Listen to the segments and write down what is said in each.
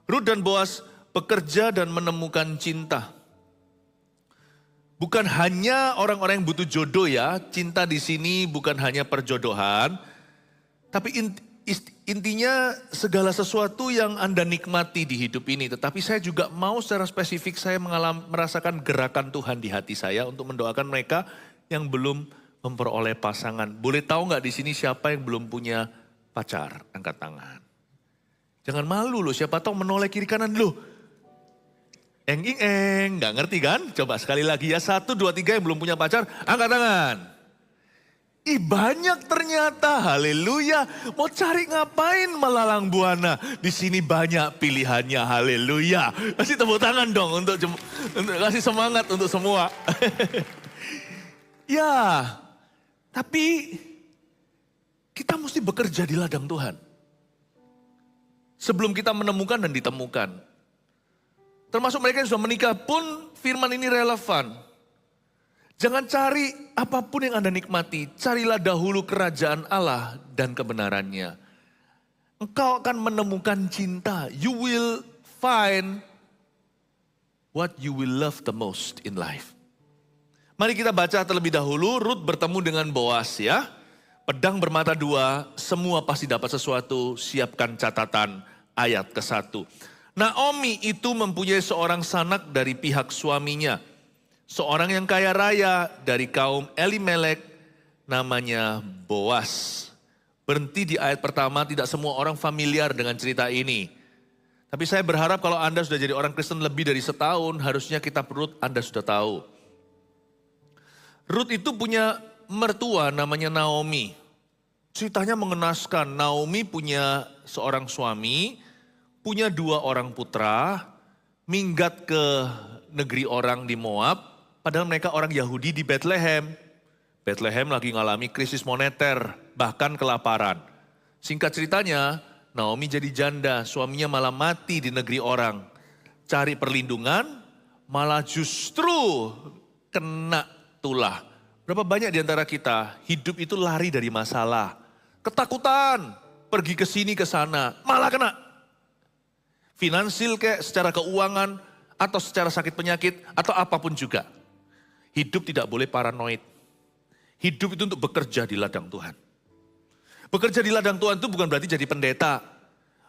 Rut dan Boas bekerja dan menemukan cinta. Bukan hanya orang-orang yang butuh jodoh ya, cinta di sini bukan hanya perjodohan, tapi intinya segala sesuatu yang Anda nikmati di hidup ini. Tetapi saya juga mau secara spesifik saya merasakan gerakan Tuhan di hati saya untuk mendoakan mereka yang belum memperoleh pasangan. Boleh tahu nggak di sini siapa yang belum punya pacar? Angkat tangan. Jangan malu loh, siapa tahu menoleh kiri kanan loh. Nggak ngerti kan? Coba sekali lagi ya, 1, 2, 3 yang belum punya pacar, angkat tangan. Ih banyak ternyata, haleluya. Mau cari ngapain melalang buana? Di sini banyak pilihannya, haleluya. Kasih tepuk tangan dong untuk kasih semangat untuk semua. Ya, tapi kita mesti bekerja di ladang Tuhan. Sebelum kita menemukan dan ditemukan. Termasuk mereka yang sudah menikah pun firman ini relevan. Jangan cari apapun yang Anda nikmati. Carilah dahulu kerajaan Allah dan kebenarannya. Engkau akan menemukan cinta. You will find what you will love the most in life. Mari kita baca terlebih dahulu. Rut bertemu dengan Boas ya. Pedang bermata dua, semua pasti dapat sesuatu. Siapkan catatan ayat ke-1. Naomi itu mempunyai seorang sanak dari pihak suaminya. Seorang yang kaya raya dari kaum Elimelek namanya Boas. Berhenti di ayat pertama, tidak semua orang familiar dengan cerita ini. Tapi saya berharap kalau Anda sudah jadi orang Kristen lebih dari setahun, harusnya kitab Rut Anda sudah tahu. Rut itu punya mertua namanya Naomi. Ceritanya mengenaskan, Naomi punya seorang suami, punya 2 orang putra, minggat ke negeri orang di Moab, padahal mereka orang Yahudi di Bethlehem. Bethlehem lagi ngalami krisis moneter, bahkan kelaparan. Singkat ceritanya, Naomi jadi janda, suaminya malah mati di negeri orang. Cari perlindungan, malah justru kena tulah. Berapa banyak di antara kita, hidup itu lari dari masalah. Ketakutan, pergi ke sini ke sana, malah kena. Finansil kayak secara keuangan, atau secara sakit penyakit, atau apapun juga. Hidup tidak boleh paranoid. Hidup itu untuk bekerja di ladang Tuhan. Bekerja di ladang Tuhan itu bukan berarti jadi pendeta.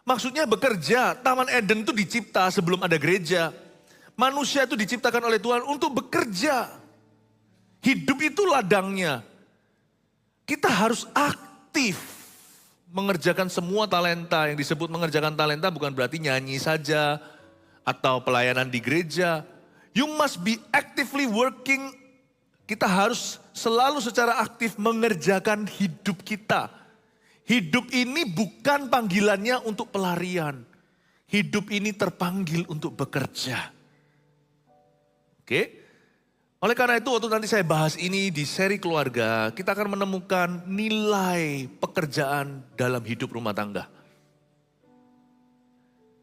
Maksudnya bekerja, Taman Eden itu dicipta sebelum ada gereja. Manusia itu diciptakan oleh Tuhan untuk bekerja. Hidup itu ladangnya. Kita harus aktif. Mengerjakan semua talenta, yang disebut mengerjakan talenta bukan berarti nyanyi saja atau pelayanan di gereja. You must be actively working. Kita harus selalu secara aktif mengerjakan hidup kita. Hidup ini bukan panggilannya untuk pelarian. Hidup ini terpanggil untuk bekerja. Oke? Oleh karena itu waktu nanti saya bahas ini di seri keluarga, kita akan menemukan nilai pekerjaan dalam hidup rumah tangga.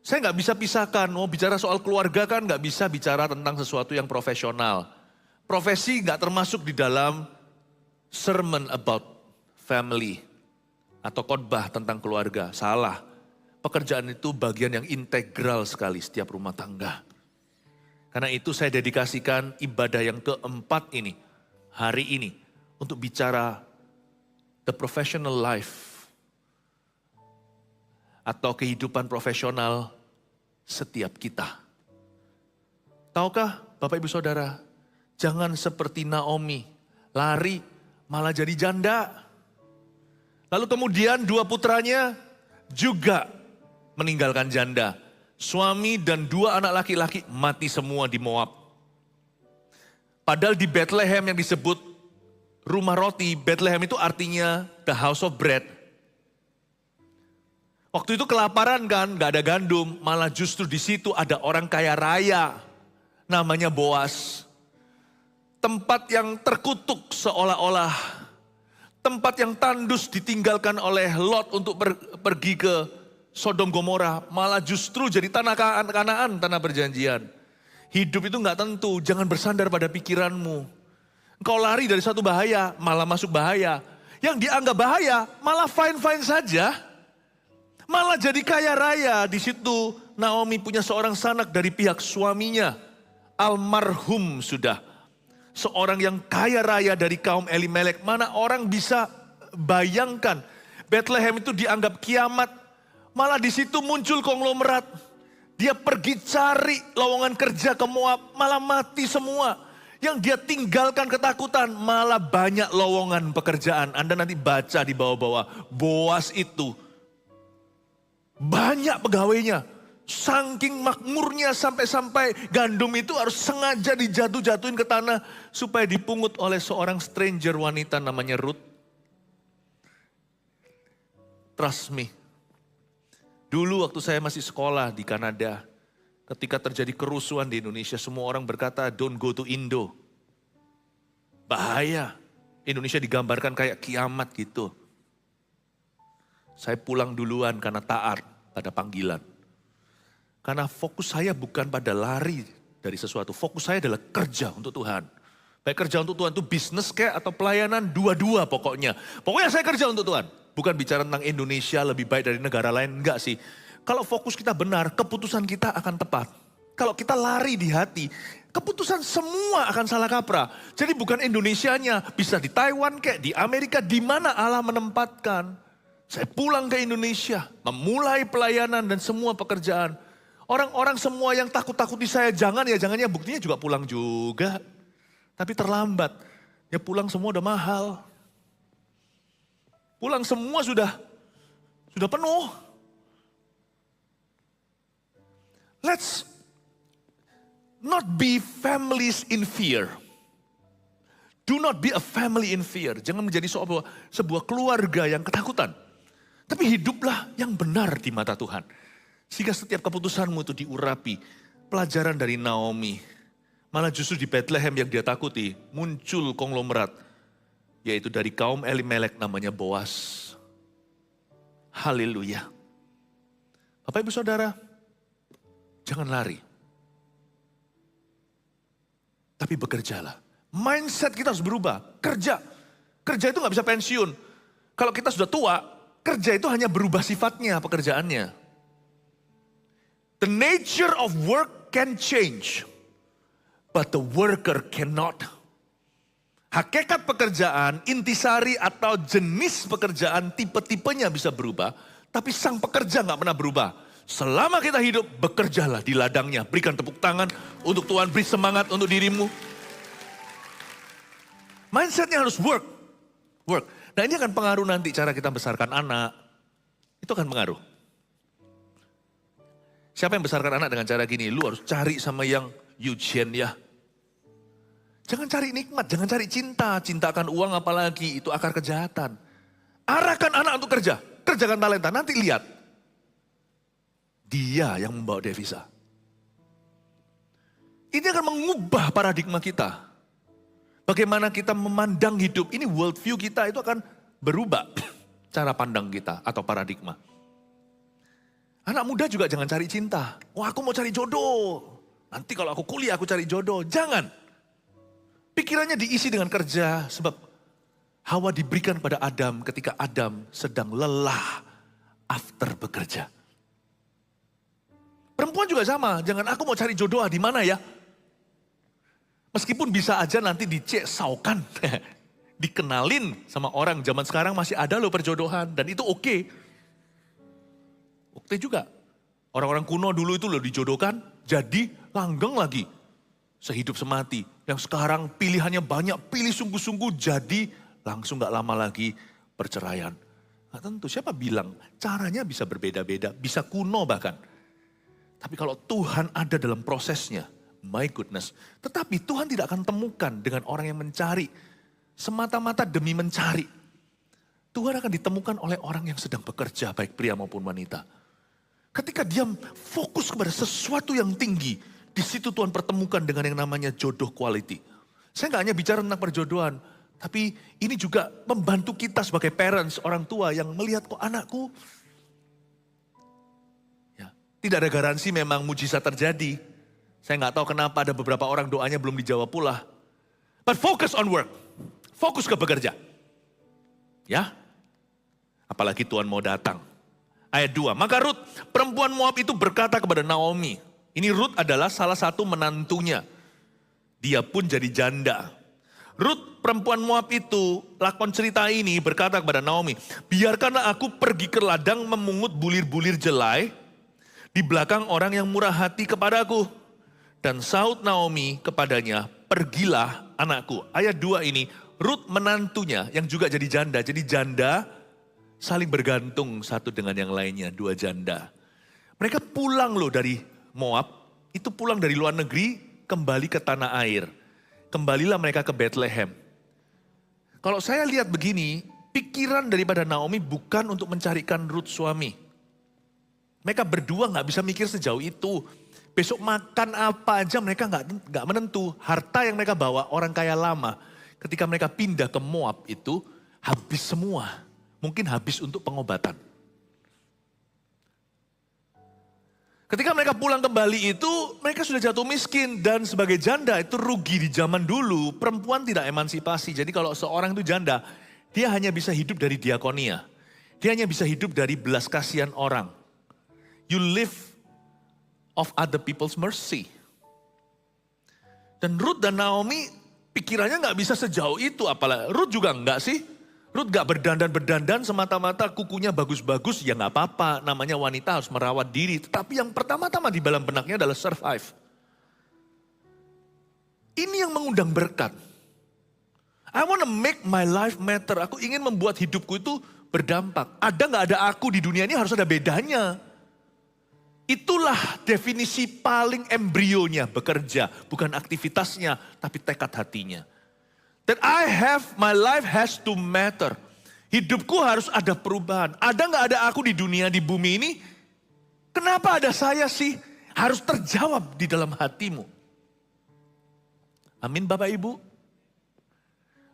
Saya nggak bisa pisahkan, mau bicara soal keluarga kan nggak bisa bicara tentang sesuatu yang profesional. Profesi nggak termasuk di dalam sermon about family atau khotbah tentang keluarga, salah. Pekerjaan itu bagian yang integral sekali setiap rumah tangga. Karena itu saya dedikasikan ibadah yang keempat ini, hari ini, untuk bicara the professional life. Atau kehidupan profesional setiap kita. Tahukah Bapak Ibu Saudara, jangan seperti Naomi, lari malah jadi janda. Lalu kemudian 2 putranya juga meninggalkan janda. Suami dan 2 anak laki-laki mati semua di Moab. Padahal di Bethlehem yang disebut rumah roti, Bethlehem itu artinya the house of bread. Waktu itu kelaparan kan, gak ada gandum, malah justru di situ ada orang kaya raya, namanya Boas. Tempat yang terkutuk seolah-olah, tempat yang tandus ditinggalkan oleh Lot untuk pergi ke Sodom Gomora, malah justru jadi tanah Kanaan, tanah perjanjian. Hidup itu gak tentu, jangan bersandar pada pikiranmu. Engkau lari dari satu bahaya, malah masuk bahaya. Yang dianggap bahaya, malah fine-fine saja. Malah jadi kaya raya. Di situ Naomi punya seorang sanak dari pihak suaminya. Almarhum sudah. Seorang yang kaya raya dari kaum Elimelek. Mana orang bisa bayangkan. Bethlehem itu dianggap kiamat. Malah di situ muncul konglomerat. Dia pergi cari lowongan kerja ke Moab. Malah mati semua. Yang dia tinggalkan ketakutan. Malah banyak lowongan pekerjaan. Anda nanti baca di bawah-bawah. Boas itu. Banyak pegawainya. Saking makmurnya sampai-sampai gandum itu harus sengaja dijatuh-jatuhin ke tanah. Supaya dipungut oleh seorang stranger wanita namanya Ruth. Trust me. Dulu waktu saya masih sekolah di Kanada. Ketika terjadi kerusuhan di Indonesia, semua orang berkata, don't go to Indo. Bahaya. Indonesia digambarkan kayak kiamat gitu. Saya pulang duluan karena taat pada panggilan. Karena fokus saya bukan pada lari dari sesuatu. Fokus saya adalah kerja untuk Tuhan. Baik kerja untuk Tuhan itu bisnis kayak atau pelayanan, dua-dua pokoknya. Pokoknya saya kerja untuk Tuhan. Bukan bicara tentang Indonesia lebih baik dari negara lain, enggak sih. Kalau fokus kita benar, keputusan kita akan tepat. Kalau kita lari di hati, keputusan semua akan salah kaprah. Jadi bukan Indonesianya, bisa di Taiwan kayak di Amerika, di mana Allah menempatkan. Saya pulang ke Indonesia, memulai pelayanan dan semua pekerjaan. Orang-orang semua yang takut-takuti saya, jangan ya buktinya juga pulang juga. Tapi terlambat, ya pulang semua udah mahal. Pulang semua sudah penuh. Let's not be families in fear. Do not be a family in fear. Jangan menjadi sebuah keluarga yang ketakutan. Tapi hiduplah yang benar di mata Tuhan. Sehingga setiap keputusanmu itu diurapi. Pelajaran dari Naomi. Malah justru di Bethlehem yang dia takuti. Muncul konglomerat. Yaitu dari kaum Elimelek namanya Boas. Haleluya. Bapak Ibu Saudara. Jangan lari. Tapi bekerjalah. Mindset kita harus berubah. Kerja. Kerja itu gak bisa pensiun. Kalau kita sudah tua, kerja itu hanya berubah sifatnya, pekerjaannya. The nature of work can change. But the worker cannot. Hakikat pekerjaan, intisari atau jenis pekerjaan, tipe-tipenya bisa berubah. Tapi sang pekerja gak pernah berubah. Selama kita hidup, bekerjalah di ladangnya. Berikan tepuk tangan untuk Tuhan, beri semangat untuk dirimu. Mindsetnya harus work. Work. Nah ini akan pengaruh nanti cara kita besarkan anak. Itu akan pengaruh. Siapa yang besarkan anak dengan cara gini? Lu harus cari sama yang Eugene ya. Jangan cari nikmat, jangan cari cinta. Cinta akan uang apalagi, itu akar kejahatan. Arahkan anak untuk kerja. Kerjakan talenta, nanti lihat. Dia yang membawa devisa. Ini akan mengubah paradigma kita. Bagaimana kita memandang hidup. Ini world view kita itu akan berubah. Cara pandang kita atau paradigma. Anak muda juga jangan cari cinta. Wah aku mau cari jodoh. Nanti kalau aku kuliah aku cari jodoh. Jangan. Pikirannya diisi dengan kerja. Sebab Hawa diberikan pada Adam ketika Adam sedang lelah after bekerja. Perempuan juga sama, jangan aku mau cari jodoh di mana ya. Meskipun bisa aja nanti dicesaukan, dikenalin sama orang. Zaman sekarang masih ada loh perjodohan dan itu oke. Oke juga. Orang-orang kuno dulu itu loh dijodohkan, jadi langgeng lagi. Sehidup semati. Yang sekarang pilihannya banyak, pilih sungguh-sungguh jadi langsung gak lama lagi perceraian. Nah, tentu siapa bilang caranya bisa berbeda-beda, bisa kuno bahkan. Tapi kalau Tuhan ada dalam prosesnya, my goodness. Tetapi Tuhan tidak akan temukan dengan orang yang mencari. Semata-mata demi mencari. Tuhan akan ditemukan oleh orang yang sedang bekerja, baik pria maupun wanita. Ketika dia fokus kepada sesuatu yang tinggi, di situ Tuhan pertemukan dengan yang namanya jodoh quality. Saya nggak hanya bicara tentang perjodohan, tapi ini juga membantu kita sebagai parents, orang tua yang melihat kok anakku. Tidak ada garansi memang mujizat terjadi. Saya nggak tahu kenapa ada beberapa orang doanya belum dijawab pula. But focus on work. Fokus ke bekerja. Ya. Apalagi Tuhan mau datang. Ayat 2, maka Rut, perempuan Moab itu berkata kepada Naomi. Ini Rut adalah salah satu menantunya. Dia pun jadi janda. Rut, perempuan Moab itu, lakon cerita ini berkata kepada Naomi, biarkanlah aku pergi ke ladang memungut bulir-bulir jelai di belakang orang yang murah hati kepadaku. Dan sahut Naomi kepadanya, pergilah anakku. Ayat 2 ini, Rut menantunya yang juga jadi janda. Jadi janda saling bergantung satu dengan yang lainnya, dua janda. Mereka pulang loh dari Moab, itu pulang dari luar negeri, kembali ke tanah air. Kembalilah mereka ke Bethlehem. Kalau saya lihat begini, pikiran daripada Naomi bukan untuk mencarikan Rut suami. Mereka berdua gak bisa mikir sejauh itu. Besok makan apa aja mereka gak menentu. Harta yang mereka bawa orang kaya lama. Ketika mereka pindah ke Moab itu habis semua. Mungkin habis untuk pengobatan. Ketika mereka pulang kembali itu, mereka sudah jatuh miskin. Dan sebagai janda itu rugi di zaman dulu. Perempuan tidak emansipasi. Jadi kalau seorang itu janda, dia hanya bisa hidup dari diakonia. Dia hanya bisa hidup dari belas kasihan orang. You live of other people's mercy. Dan Rut dan Naomi pikirannya gak bisa sejauh itu. Apalagi Rut juga enggak sih. Rut gak berdandan-berdandan semata-mata kukunya bagus-bagus, ya gak apa-apa. Namanya wanita harus merawat diri. Tetapi yang pertama-tama di dalam benaknya adalah survive. Ini yang mengundang berkat. I want to make my life matter. Aku ingin membuat hidupku itu berdampak. Ada gak ada aku di dunia ini harus ada bedanya. Itulah definisi paling embrionya bekerja. Bukan aktivitasnya, tapi tekad hatinya. That I have, my life has to matter. Hidupku harus ada perubahan. Ada gak ada aku di dunia, di bumi ini? Kenapa ada saya sih? Harus terjawab di dalam hatimu. Amin Bapak Ibu.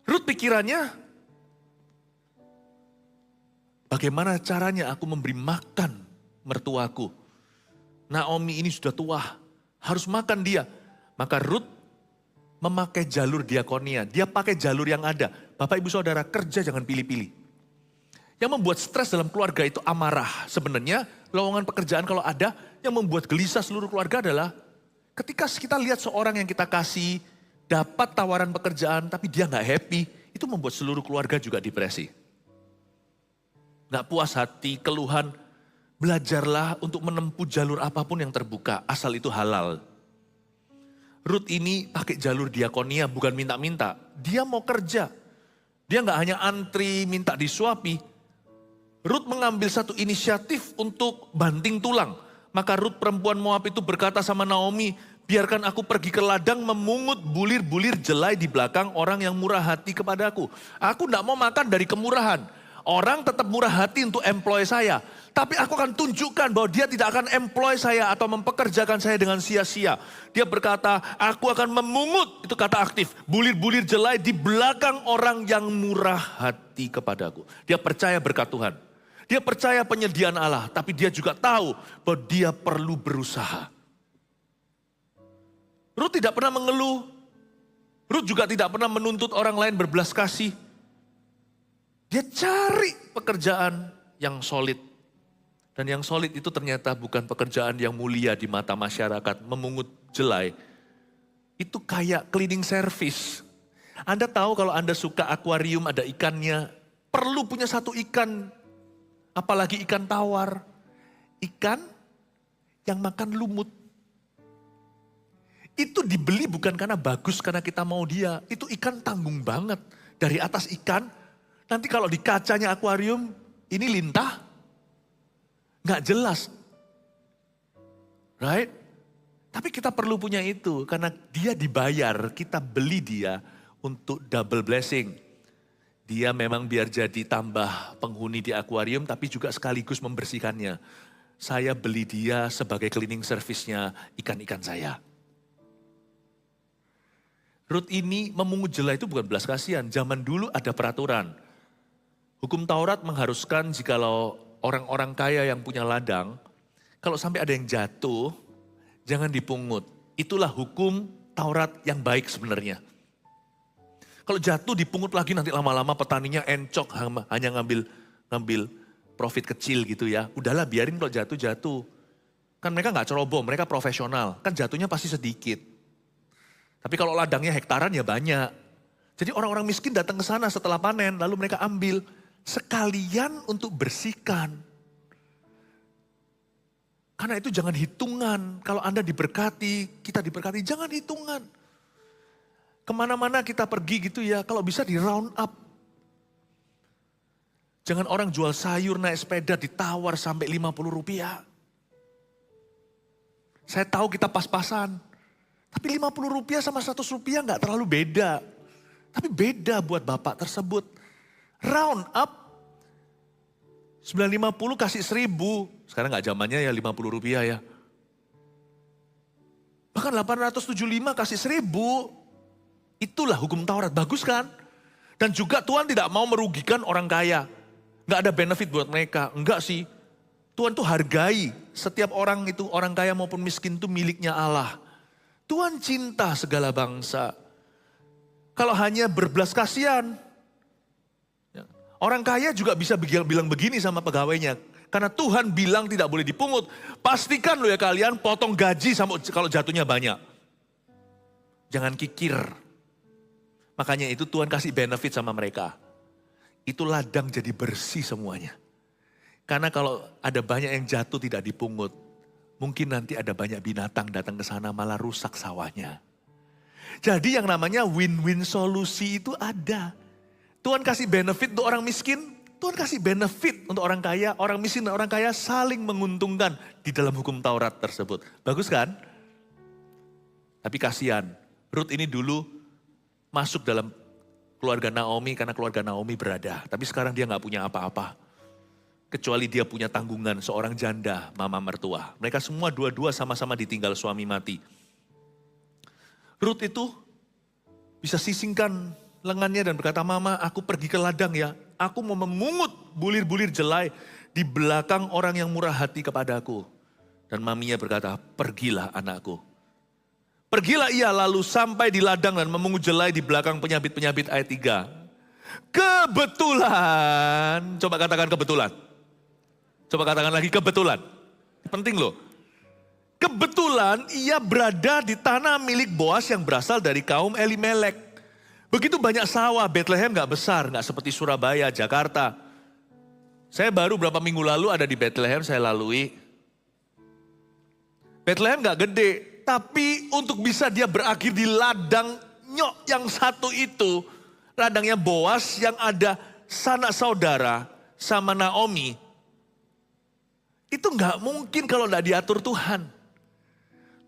Ruth pikirannya, bagaimana caranya aku memberi makan mertuaku? Naomi ini sudah tua, harus makan dia. Maka Ruth memakai jalur diakonia. Dia pakai jalur yang ada. Bapak Ibu Saudara, kerja jangan pilih-pilih. Yang membuat stres dalam keluarga itu amarah. Sebenarnya lowongan pekerjaan kalau ada, yang membuat gelisah seluruh keluarga adalah ketika kita lihat seorang yang kita kasih, dapat tawaran pekerjaan tapi dia gak happy, itu membuat seluruh keluarga juga depresi. Gak puas hati, keluhan. Belajarlah untuk menempuh jalur apapun yang terbuka, asal itu halal. Ruth ini pakai jalur diakonia, bukan minta-minta. Dia mau kerja. Dia gak hanya antri minta disuapi. Ruth mengambil satu inisiatif untuk banting tulang. Maka Ruth perempuan Moab itu berkata sama Naomi, biarkan aku pergi ke ladang memungut bulir-bulir jelai di belakang orang yang murah hati kepadaku. Aku gak mau makan dari kemurahan. Orang tetap murah hati untuk employ saya. Tapi aku akan tunjukkan bahwa dia tidak akan employ saya atau mempekerjakan saya dengan sia-sia. Dia berkata, aku akan memungut, itu kata aktif, bulir-bulir jelai di belakang orang yang murah hati kepadaku. Dia percaya berkat Tuhan. Dia percaya penyediaan Allah, tapi dia juga tahu bahwa dia perlu berusaha. Ruth tidak pernah mengeluh. Ruth juga tidak pernah menuntut orang lain berbelas kasih. Dia cari pekerjaan yang solid. Dan yang solid itu ternyata bukan pekerjaan yang mulia di mata masyarakat. Memungut jelai. Itu kayak cleaning service. Anda tahu kalau Anda suka akuarium ada ikannya. Perlu punya satu ikan. Apalagi ikan tawar. Ikan yang makan lumut. Itu dibeli bukan karena bagus, karena kita mau dia. Itu ikan tanggung banget. Dari atas ikan, nanti kalau di kacanya akuarium, ini lintah. Nggak jelas. Right? Tapi kita perlu punya itu, karena dia dibayar, kita beli dia untuk double blessing. Dia memang biar jadi tambah penghuni di akuarium, tapi juga sekaligus membersihkannya. Saya beli dia sebagai cleaning service-nya ikan-ikan saya. Ruth ini memungut jelai itu bukan belas kasihan. Zaman dulu ada peraturan. Hukum Taurat mengharuskan jikalau orang-orang kaya yang punya ladang, kalau sampai ada yang jatuh, jangan dipungut. Itulah hukum Taurat yang baik sebenarnya. Kalau jatuh dipungut lagi nanti lama-lama petaninya encok hanya ngambil profit kecil gitu ya. Udahlah biarin kalau jatuh-jatuh. Kan mereka nggak ceroboh, mereka profesional. Kan jatuhnya pasti sedikit. Tapi kalau ladangnya hektaran ya banyak. Jadi orang-orang miskin datang ke sana setelah panen, lalu mereka ambil. Sekalian untuk bersihkan. Karena itu jangan hitungan. Kalau Anda diberkati, kita diberkati, jangan hitungan. Kemana-mana kita pergi gitu ya, kalau bisa di round up. Jangan orang jual sayur naik sepeda ditawar sampai 50 rupiah. Saya tahu kita pas-pasan. Tapi 50 rupiah sama 100 rupiah gak terlalu beda. Tapi beda buat bapak tersebut. Round up. 950 kasih 1000. Sekarang gak zamannya ya 50 rupiah ya. Bahkan 875 kasih 1000. Itulah hukum Taurat. Bagus kan? Dan juga Tuhan tidak mau merugikan orang kaya. Gak ada benefit buat mereka. Enggak sih. Tuhan tuh hargai setiap orang itu, orang kaya maupun miskin itu miliknya Allah. Tuhan cinta segala bangsa. Kalau hanya berbelas kasihan, orang kaya juga bisa bilang begini sama pegawainya. Karena Tuhan bilang tidak boleh dipungut. Pastikan lo ya kalian potong gaji sama kalau jatuhnya banyak. Jangan kikir. Makanya itu Tuhan kasih benefit sama mereka. Itu ladang jadi bersih semuanya. Karena kalau ada banyak yang jatuh tidak dipungut, mungkin nanti ada banyak binatang datang ke sana malah rusak sawahnya. Jadi yang namanya win-win solusi itu ada. Tuhan kasih benefit untuk orang miskin, Tuhan kasih benefit untuk orang kaya. Orang miskin dan orang kaya saling menguntungkan di dalam hukum Taurat tersebut. Bagus kan? Tapi kasihan, Ruth ini dulu masuk dalam keluarga Naomi karena keluarga Naomi berada. Tapi sekarang dia gak punya apa-apa. Kecuali dia punya tanggungan seorang janda, mama mertua. Mereka semua dua-dua sama-sama ditinggal suami mati. Ruth itu bisa sisingkan lengannya dan berkata, Mama aku pergi ke ladang ya. Aku mau memungut bulir-bulir jelai di belakang orang yang murah hati kepadaku. Dan maminya berkata, pergilah anakku. Pergilah ia lalu sampai di ladang dan memungut jelai di belakang penyabit-penyabit ayat 3. Kebetulan, coba katakan kebetulan. Coba katakan lagi kebetulan. Penting loh. Kebetulan ia berada di tanah milik Boas yang berasal dari kaum Elimelek. Begitu banyak sawah, Bethlehem gak besar, gak seperti Surabaya, Jakarta. Saya baru beberapa minggu lalu ada di Bethlehem, saya lalui. Bethlehem gak gede, tapi untuk bisa dia berakhir di ladang nyok yang satu itu. Ladangnya Boas yang ada sanak saudara sama Naomi. Itu gak mungkin kalau gak diatur Tuhan.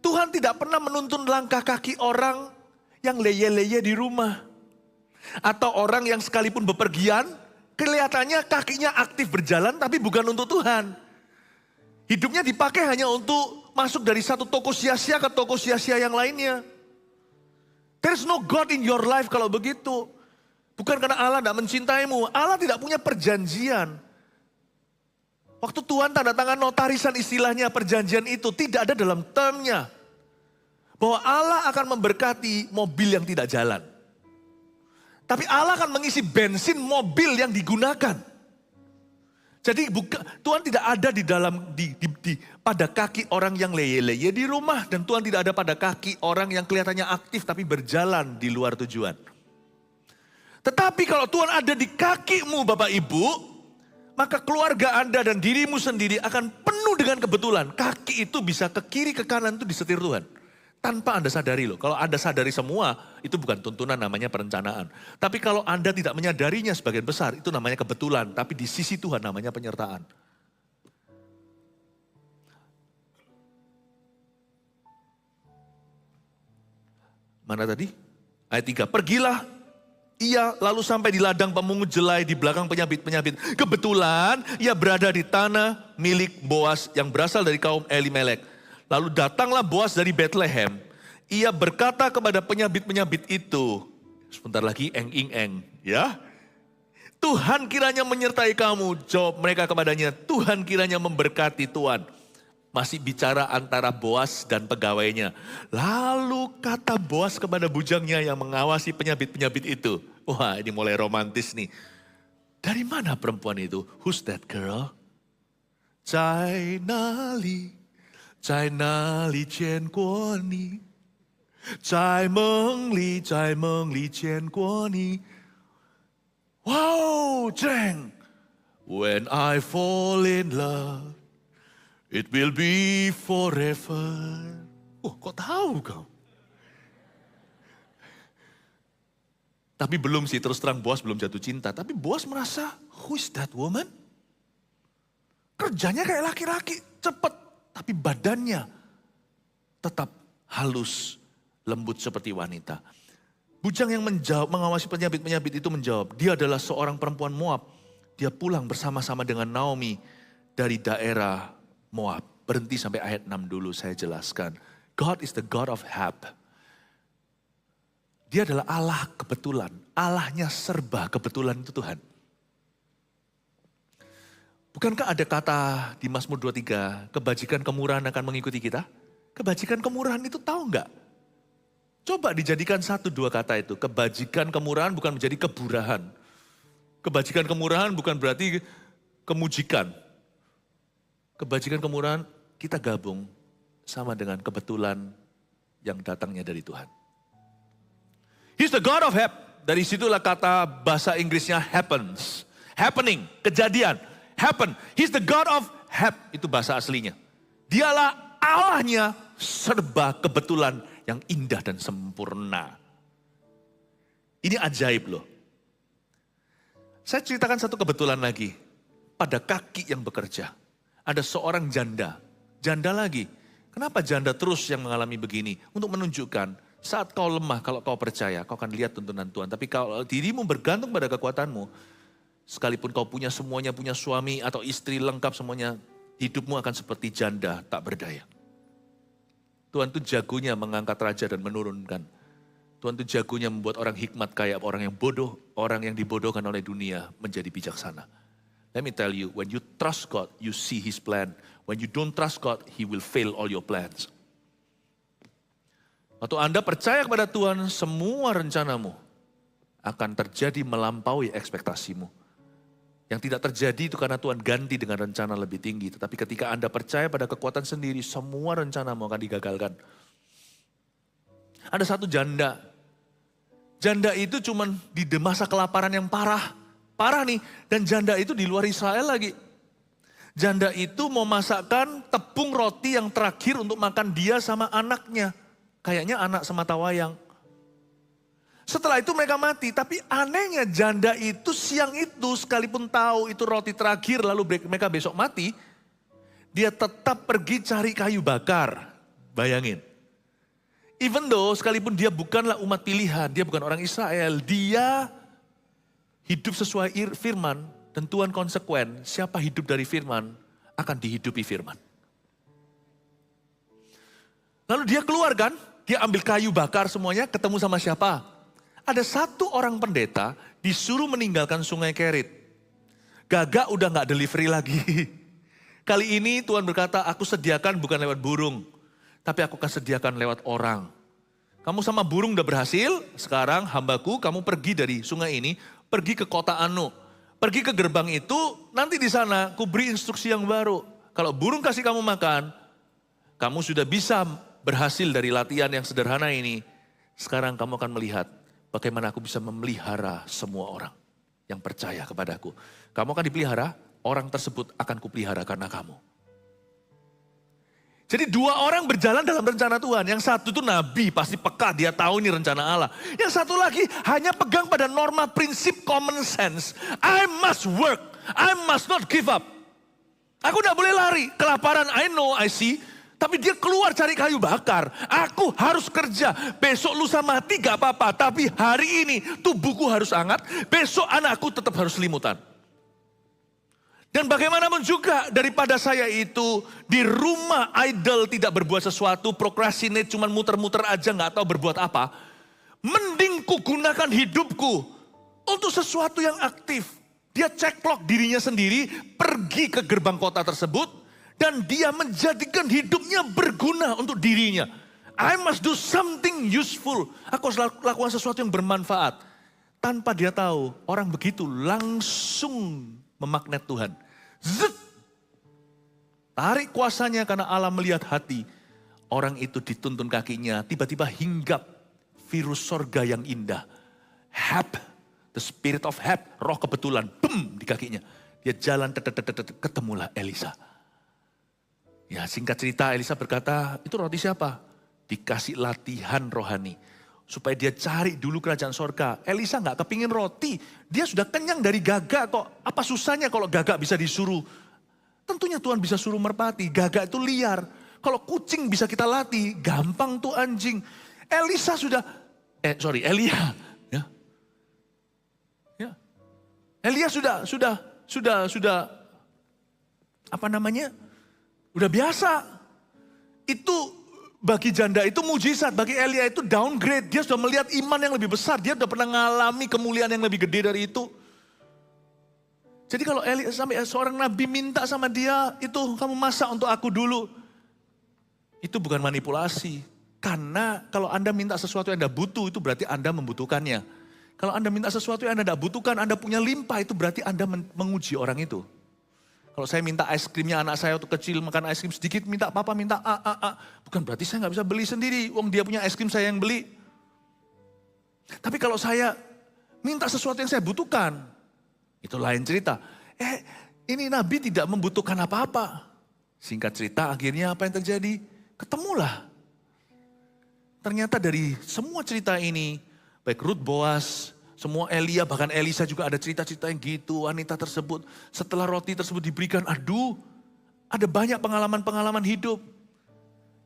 Tuhan tidak pernah menuntun langkah kaki orang yang leye-leye di rumah. Atau orang yang sekalipun bepergian, kelihatannya kakinya aktif berjalan tapi bukan untuk Tuhan. Hidupnya dipakai hanya untuk masuk dari satu toko sia-sia ke toko sia-sia yang lainnya. There's no God in your life kalau begitu. Bukan karena Allah tidak mencintaimu, Allah tidak punya perjanjian. Waktu Tuhan tanda tangan notarisan istilahnya perjanjian itu tidak ada dalam termnya. Bahwa Allah akan memberkati mobil yang tidak jalan. Tapi Allah akan mengisi bensin mobil yang digunakan. Jadi Tuhan tidak ada di dalam pada kaki orang yang leye-leye di rumah. Dan Tuhan tidak ada pada kaki orang yang kelihatannya aktif tapi berjalan di luar tujuan. Tetapi kalau Tuhan ada di kakimu Bapak Ibu, maka keluarga Anda dan dirimu sendiri akan penuh dengan kebetulan. Kaki itu bisa ke kiri ke kanan itu disetir Tuhan. Tanpa Anda sadari loh. Kalau Anda sadari semua, itu bukan tuntunan namanya perencanaan. Tapi kalau Anda tidak menyadarinya sebagian besar, itu namanya kebetulan. Tapi di sisi Tuhan namanya penyertaan. Mana tadi? Ayat 3. Pergilah ia lalu sampai di ladang pemungut jelai di belakang penyabit-penyabit. Kebetulan ia berada di tanah milik Boas yang berasal dari kaum Elimelek. Lalu datanglah Boas dari Bethlehem. Ia berkata kepada penyabit-penyabit itu. Sebentar lagi eng-ing-eng ya. Tuhan kiranya menyertai kamu. Jawab mereka kepadanya. Tuhan kiranya memberkati Tuhan. Masih bicara antara Boas dan pegawainya. Lalu kata Boas kepada bujangnya yang mengawasi penyabit-penyabit itu. Wah ini mulai romantis nih. Dari mana perempuan itu? Who's that girl? 在哪里，在哪里见过你？在梦里，在梦里见过你。Wow, Jeng. When I fall in love, it will be forever. Kok tahu kau? Tapi belum sih, terus terang Boas belum jatuh cinta. Tapi Boas merasa, who is that woman? Kerjanya kayak laki-laki, cepet. Tapi badannya tetap halus, lembut seperti wanita. Bujang yang menjawab, mengawasi penyabit-penyabit itu menjawab, dia adalah seorang perempuan Moab. Dia pulang bersama-sama dengan Naomi dari daerah Moab. Berhenti sampai ayat 6 dulu saya jelaskan. God is the God of Hab. Dia adalah Allah kebetulan. Allahnya serba kebetulan itu Tuhan. Bukankah ada kata di Mazmur 23, kebajikan kemurahan akan mengikuti kita? Kebajikan kemurahan itu tahu enggak? Coba dijadikan 1-2 kata itu. Kebajikan kemurahan bukan menjadi keburahan. Kebajikan kemurahan bukan berarti kemujikan. Kebajikan kemurahan kita gabung sama dengan kebetulan yang datangnya dari Tuhan. He's the God of Hab. Dari situlah kata bahasa Inggrisnya happens. Happening, kejadian. Happen. He's the God of Hab. Itu bahasa aslinya. Dialah Allahnya serba kebetulan yang indah dan sempurna. Ini ajaib loh. Saya ceritakan satu kebetulan lagi. Pada kaki yang bekerja. Ada seorang janda. Janda lagi. Kenapa janda terus yang mengalami begini? Untuk menunjukkan saat kau lemah, kalau kau percaya, kau akan lihat tuntunan Tuhan. Tapi kalau dirimu bergantung pada kekuatanmu, sekalipun kau punya semuanya, punya suami atau istri lengkap semuanya, hidupmu akan seperti janda tak berdaya. Tuhan itu jagonya mengangkat raja dan menurunkan. Tuhan itu jagonya membuat orang hikmat kayak orang yang bodoh, orang yang dibodohkan oleh dunia menjadi bijaksana. Let me tell you, when you trust God, you see His plan. When you don't trust God, He will fail all your plans. Waktu Anda percaya kepada Tuhan, semua rencanamu akan terjadi melampaui ekspektasimu. Yang tidak terjadi itu karena Tuhan ganti dengan rencana lebih tinggi. Tetapi ketika Anda percaya pada kekuatan sendiri, semua rencanamu akan digagalkan. Ada satu janda. Janda itu cuma di masa kelaparan yang parah. Parah nih. Dan janda itu di luar Israel lagi. Janda itu mau masakkan tepung roti yang terakhir untuk makan dia sama anaknya. Kayaknya anak sematawayang. Setelah itu mereka mati, tapi anehnya janda itu siang itu sekalipun tahu itu roti terakhir lalu mereka besok mati, dia tetap pergi cari kayu bakar. Bayangin. Even though sekalipun dia bukanlah umat pilihan, dia bukan orang Israel, dia hidup sesuai firman dan Tuhan konsekuen, siapa hidup dari firman akan dihidupi firman. Lalu dia keluar kan, dia ambil kayu bakar semuanya, ketemu sama siapa? Ada satu orang pendeta disuruh meninggalkan sungai Kerit. Gagak udah gak delivery lagi. Kali ini Tuhan berkata, aku sediakan bukan lewat burung. Tapi aku akan sediakan lewat orang. Kamu sama burung udah berhasil, sekarang hambaku kamu pergi dari sungai ini, pergi ke kota Anu. Pergi ke gerbang itu, nanti di sana aku beri instruksi yang baru. Kalau burung kasih kamu makan, kamu sudah bisa berhasil dari latihan yang sederhana ini. Sekarang kamu akan melihat bagaimana aku bisa memelihara semua orang yang percaya kepadaku. Kamu akan dipelihara, orang tersebut akan kupelihara karena kamu. Jadi 2 orang berjalan dalam rencana Tuhan. Yang satu itu nabi, pasti peka, dia tahu ini rencana Allah. Yang satu lagi hanya pegang pada norma prinsip common sense. I must work, I must not give up. Aku tidak boleh lari, kelaparan I know, I see. Tapi dia keluar cari kayu bakar. Aku harus kerja. Besok lusa mati gak apa-apa. Tapi hari ini tubuhku harus hangat. Besok anakku tetap harus selimutan. Dan bagaimanapun juga daripada saya itu di rumah idle tidak berbuat sesuatu. Procrastinate cuman muter-muter aja gak tahu berbuat apa. Mending ku gunakan hidupku untuk sesuatu yang aktif. Dia ceklok dirinya sendiri pergi ke gerbang kota tersebut. Dan dia menjadikan hidupnya berguna untuk dirinya. I must do something useful. Aku harus lakukan sesuatu yang bermanfaat. Tanpa dia tahu, orang begitu langsung memagnet Tuhan. Zut. tarik kuasanya karena Allah melihat hati. Orang itu dituntun kakinya, tiba-tiba hinggap virus sorga yang indah. Hap, the spirit of Hap, roh kebetulan, bum di kakinya. Dia jalan, ketemulah Elisa. Ya singkat cerita Elisa berkata, itu roti siapa? Dikasih latihan rohani. Supaya dia cari dulu kerajaan sorga. Elisa gak kepingin roti. Dia sudah kenyang dari gagak kok. Apa susahnya kalau gagak bisa disuruh? Tentunya Tuhan bisa suruh merpati. Gagak itu liar. Kalau kucing bisa kita latih. Gampang tuh anjing. Elia. Ya. Elia sudah apa namanya? Udah biasa. Itu bagi janda itu mujizat, bagi Elia itu downgrade. Dia sudah melihat iman yang lebih besar, dia sudah pernah mengalami kemuliaan yang lebih gede dari itu. Jadi kalau Elia sampai seorang nabi minta sama dia, itu kamu masak untuk aku dulu. Itu bukan manipulasi. Karena kalau Anda minta sesuatu yang Anda butuh, itu berarti Anda membutuhkannya. Kalau Anda minta sesuatu yang Anda tidak butuhkan, Anda punya limpah, itu berarti Anda menguji orang itu. Kalau saya minta es krimnya anak saya waktu kecil makan es krim sedikit, minta papa minta bukan berarti saya nggak bisa beli sendiri. Wong dia punya es krim saya yang beli. Tapi kalau saya minta sesuatu yang saya butuhkan, itu lain cerita. Ini Nabi tidak membutuhkan apa-apa. Singkat cerita akhirnya apa yang terjadi? Ketemulah. Ternyata dari semua cerita ini, baik Ruth Boaz, semua Elia, bahkan Elisa juga ada cerita-cerita yang gitu. Wanita tersebut setelah roti tersebut diberikan, ada banyak pengalaman-pengalaman hidup.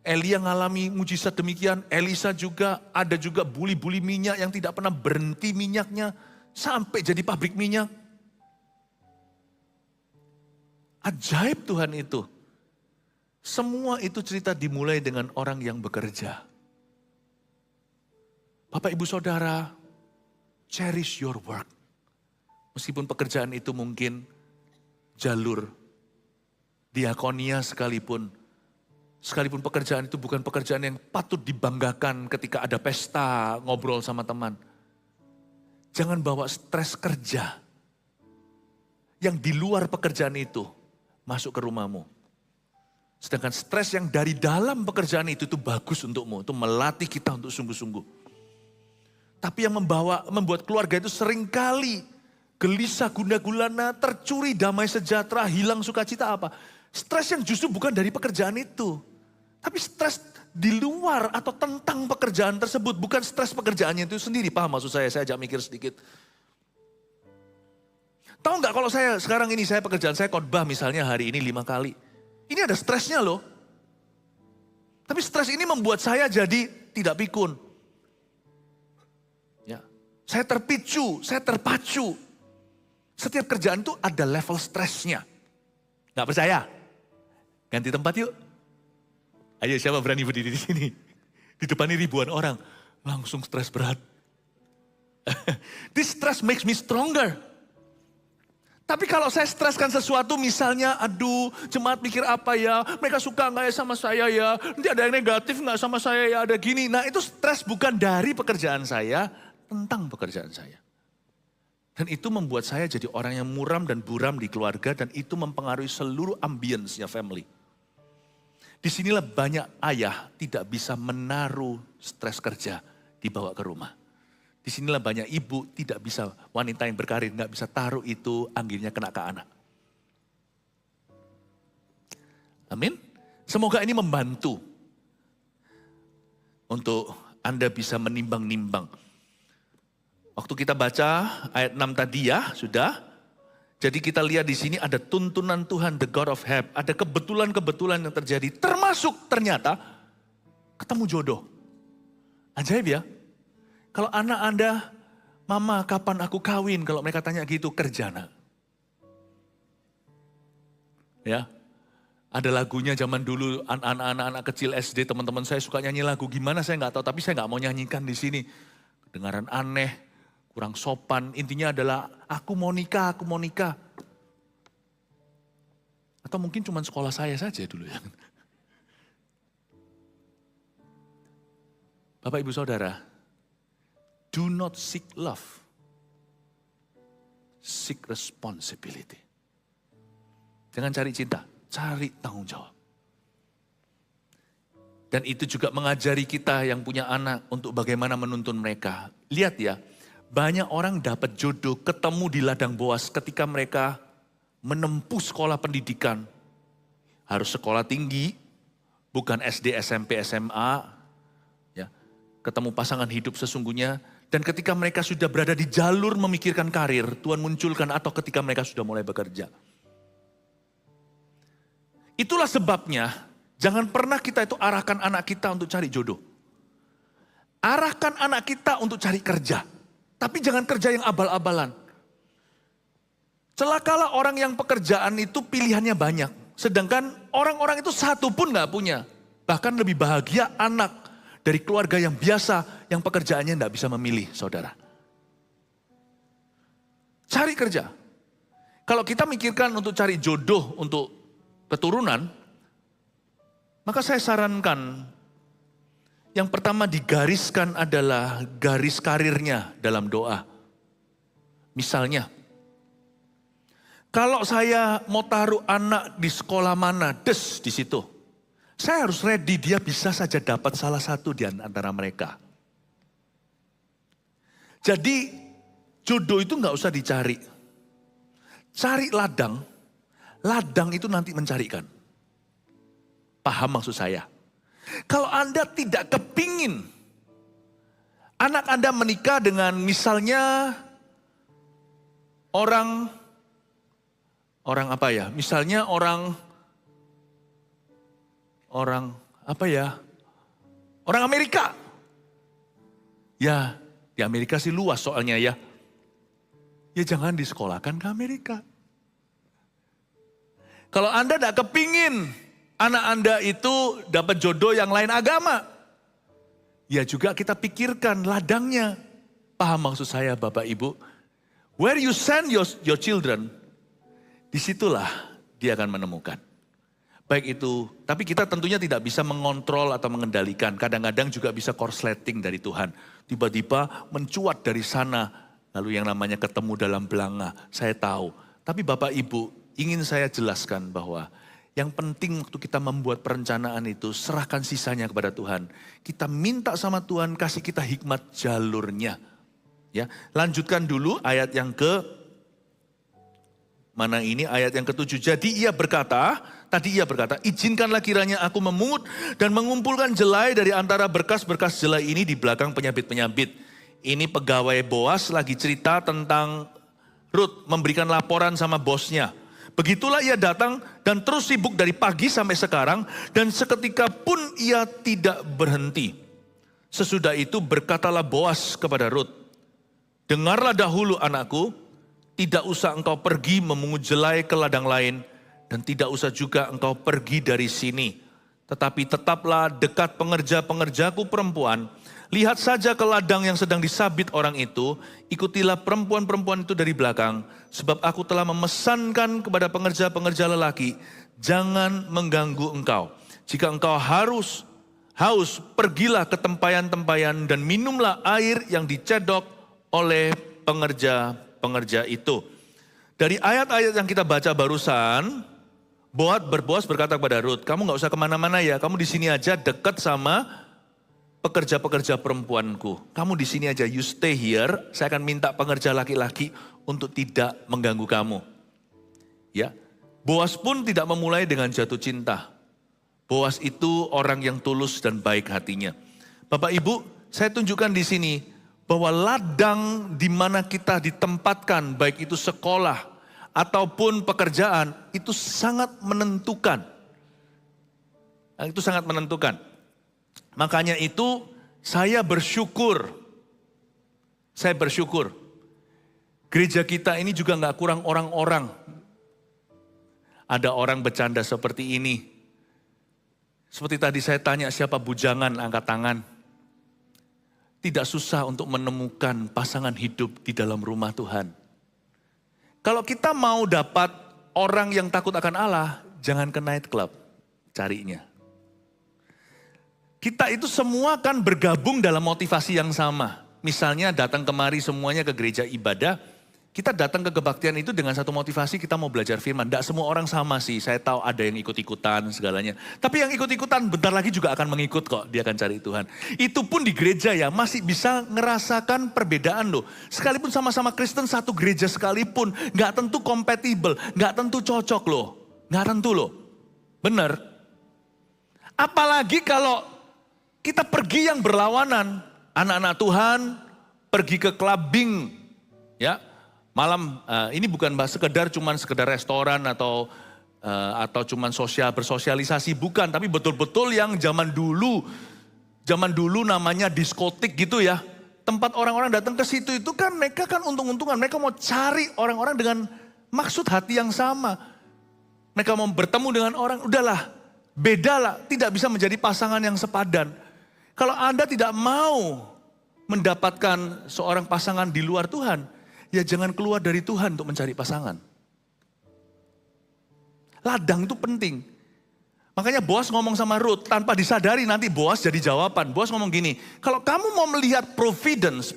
Elia ngalami mujizat demikian. Elisa juga ada juga buli-buli minyak yang tidak pernah berhenti minyaknya. Sampai jadi pabrik minyak. Ajaib Tuhan itu. Semua itu cerita dimulai dengan orang yang bekerja. Bapak Ibu Saudara, cherish your work. Meskipun pekerjaan itu mungkin jalur diakonia sekalipun pekerjaan itu bukan pekerjaan yang patut dibanggakan ketika ada pesta, ngobrol sama teman. Jangan bawa stres kerja yang di luar pekerjaan itu masuk ke rumahmu. Sedangkan stres yang dari dalam pekerjaan itu bagus untukmu, itu melatih kita untuk sungguh-sungguh. Tapi yang membuat keluarga itu seringkali gelisah, gundah gulana, tercuri damai sejahtera, hilang sukacita apa? Stres yang justru bukan dari pekerjaan itu. Tapi stres di luar atau tentang pekerjaan tersebut. Bukan stres pekerjaannya itu sendiri. Paham maksud saya ajak mikir sedikit. Tahu nggak kalau sekarang ini pekerjaan saya khotbah misalnya hari ini 5 kali. Ini ada stresnya loh. Tapi stres ini membuat saya jadi tidak pikun. Saya terpicu, saya terpacu. Setiap kerjaan itu ada level stresnya. Gak percaya? Ganti tempat yuk. Ayo siapa berani berdiri di sini? Di depan ini ribuan orang. Langsung stres berat. This stress makes me stronger. Tapi kalau saya streskan sesuatu misalnya, aduh jemaat mikir apa ya, mereka suka gak ya sama saya ya, nanti ada yang negatif gak sama saya ya, ada gini. Nah itu stres bukan dari pekerjaan saya, tentang pekerjaan saya. Dan itu membuat saya jadi orang yang muram dan buram di keluarga dan itu mempengaruhi seluruh ambience-nya family. Disinilah banyak ayah tidak bisa menaruh stres kerja dibawa ke rumah. Disinilah banyak ibu tidak bisa, wanita yang berkarir nggak bisa taruh itu anggirnya kena ke anak. Amin. Semoga ini membantu untuk Anda bisa menimbang-nimbang. Waktu kita baca ayat 6 tadi ya, sudah. Jadi kita lihat di sini ada tuntunan Tuhan, the God of Help. Ada kebetulan-kebetulan yang terjadi, termasuk ternyata ketemu jodoh. Ajaib ya. Kalau anak Anda, mama kapan aku kawin? Kalau mereka tanya gitu, kerja nak. Ya, ada lagunya zaman dulu, anak-anak kecil SD, teman-teman saya suka nyanyi lagu. Gimana saya nggak tahu, tapi saya nggak mau nyanyikan di sini. Kedengaran aneh. Kurang sopan, intinya adalah aku mau nikah, aku mau nikah. Atau mungkin cuma sekolah saya saja dulu ya. Bapak Ibu Saudara, do not seek love, seek responsibility. Jangan cari cinta, cari tanggung jawab. Dan itu juga mengajari kita yang punya anak untuk bagaimana menuntun mereka. Lihat ya, banyak orang dapat jodoh ketemu di ladang Boas ketika mereka menempuh sekolah pendidikan. Harus sekolah tinggi, bukan SD, SMP, SMA. Ya, ketemu pasangan hidup sesungguhnya. Dan ketika mereka sudah berada di jalur memikirkan karir, Tuhan munculkan atau ketika mereka sudah mulai bekerja. Itulah sebabnya, jangan pernah kita itu arahkan anak kita untuk cari jodoh. Arahkan anak kita untuk cari kerja. Tapi jangan kerja yang abal-abalan. Celakalah orang yang pekerjaan itu pilihannya banyak. Sedangkan orang-orang itu satu pun gak punya. Bahkan lebih bahagia anak dari keluarga yang biasa, yang pekerjaannya gak bisa memilih, saudara. Cari kerja. Kalau kita mikirkan untuk cari jodoh untuk keturunan, maka saya sarankan yang pertama digariskan adalah garis karirnya dalam doa. Misalnya, kalau saya mau taruh anak di sekolah mana, di situ. Saya harus ready, dia bisa saja dapat salah satu di antara mereka. Jadi jodoh itu nggak usah dicari. Cari ladang, ladang itu nanti mencarikan. Paham maksud saya? Kalau Anda tidak kepingin anak Anda menikah dengan misalnya orang apa ya? Misalnya orang apa ya? Orang Amerika. Ya, di Amerika sih luas soalnya ya. Ya jangan disekolahkan ke Amerika. Kalau Anda tidak kepingin anak Anda itu dapat jodoh yang lain agama, ya juga kita pikirkan ladangnya. Paham maksud saya Bapak Ibu? Where you send your children, disitulah dia akan menemukan. Baik itu, tapi kita tentunya tidak bisa mengontrol atau mengendalikan. Kadang-kadang juga bisa korsleting dari Tuhan. Tiba-tiba mencuat dari sana, lalu yang namanya ketemu dalam belanga. Saya tahu, tapi Bapak Ibu ingin saya jelaskan bahwa yang penting waktu kita membuat perencanaan itu, serahkan sisanya kepada Tuhan. Kita minta sama Tuhan, kasih kita hikmat jalurnya. Ya, lanjutkan dulu ayat yang ayat yang ke-7. Jadi ia berkata, izinkanlah kiranya aku memungut dan mengumpulkan jelai dari antara berkas-berkas jelai ini di belakang penyabit-penyabit. Ini pegawai Boas lagi cerita tentang Rut memberikan laporan sama bosnya. Begitulah ia datang dan terus sibuk dari pagi sampai sekarang dan seketika pun ia tidak berhenti. Sesudah itu berkatalah Boas kepada Rut, dengarlah dahulu anakku, tidak usah engkau pergi memungut jelai ke ladang lain dan tidak usah juga engkau pergi dari sini. Tetapi tetaplah dekat pengerja-pengerjaku perempuan. Lihat saja ke ladang yang sedang disabit orang itu, ikutilah perempuan-perempuan itu dari belakang. Sebab aku telah memesankan kepada pengerja-pengerja lelaki, jangan mengganggu engkau. Jika engkau haus, pergilah ke tempayan-tempayan dan minumlah air yang dicedok oleh pengerja itu. Dari ayat-ayat yang kita baca barusan, Boas berkata kepada Rut, kamu gak usah kemana-mana ya, kamu di sini aja dekat sama pekerja-pekerja perempuanku. Kamu di sini aja, you stay here. Saya akan minta pengerja laki-laki untuk tidak mengganggu kamu. Ya, Boas pun tidak memulai dengan jatuh cinta. Boas itu orang yang tulus dan baik hatinya. Bapak Ibu, saya tunjukkan di sini bahwa ladang di mana kita ditempatkan, baik itu sekolah ataupun pekerjaan, itu sangat menentukan. Itu sangat menentukan. Makanya itu saya bersyukur. Gereja kita ini juga gak kurang orang-orang. Ada orang bercanda seperti ini. Seperti tadi saya tanya siapa bujangan, angkat tangan. Tidak susah untuk menemukan pasangan hidup di dalam rumah Tuhan. Kalau kita mau dapat orang yang takut akan Allah, jangan ke night club, carinya. Kita itu semua kan bergabung dalam motivasi yang sama. Misalnya datang kemari semuanya ke gereja ibadah, Kita datang ke kebaktian itu dengan satu motivasi, kita mau belajar firman. Tidak semua orang sama sih, saya tahu ada yang ikut-ikutan segalanya. Tapi yang ikut-ikutan bentar lagi juga akan mengikut kok, dia akan cari Tuhan. Itu pun di gereja ya, masih bisa ngerasakan perbedaan loh. Sekalipun sama-sama Kristen satu gereja sekalipun, gak tentu kompatibel, gak tentu cocok loh. Gak tentu loh, bener. Apalagi kalau kita pergi yang berlawanan, anak-anak Tuhan pergi ke clubbing, ya. Malam ini bukan sekedar restoran atau cuman bersosialisasi, bukan, tapi betul-betul yang zaman dulu namanya diskotik gitu ya. Tempat orang-orang datang ke situ itu kan mereka kan untung-untungan, mereka mau cari orang-orang dengan maksud hati yang sama. Mereka mau bertemu dengan orang, udahlah, bedalah, tidak bisa menjadi pasangan yang sepadan. Kalau Anda tidak mau mendapatkan seorang pasangan di luar Tuhan, ya jangan keluar dari Tuhan untuk mencari pasangan. Ladang itu penting. Makanya Boaz ngomong sama Ruth, tanpa disadari nanti Boaz jadi jawaban. Boaz ngomong gini, kalau kamu mau melihat providence,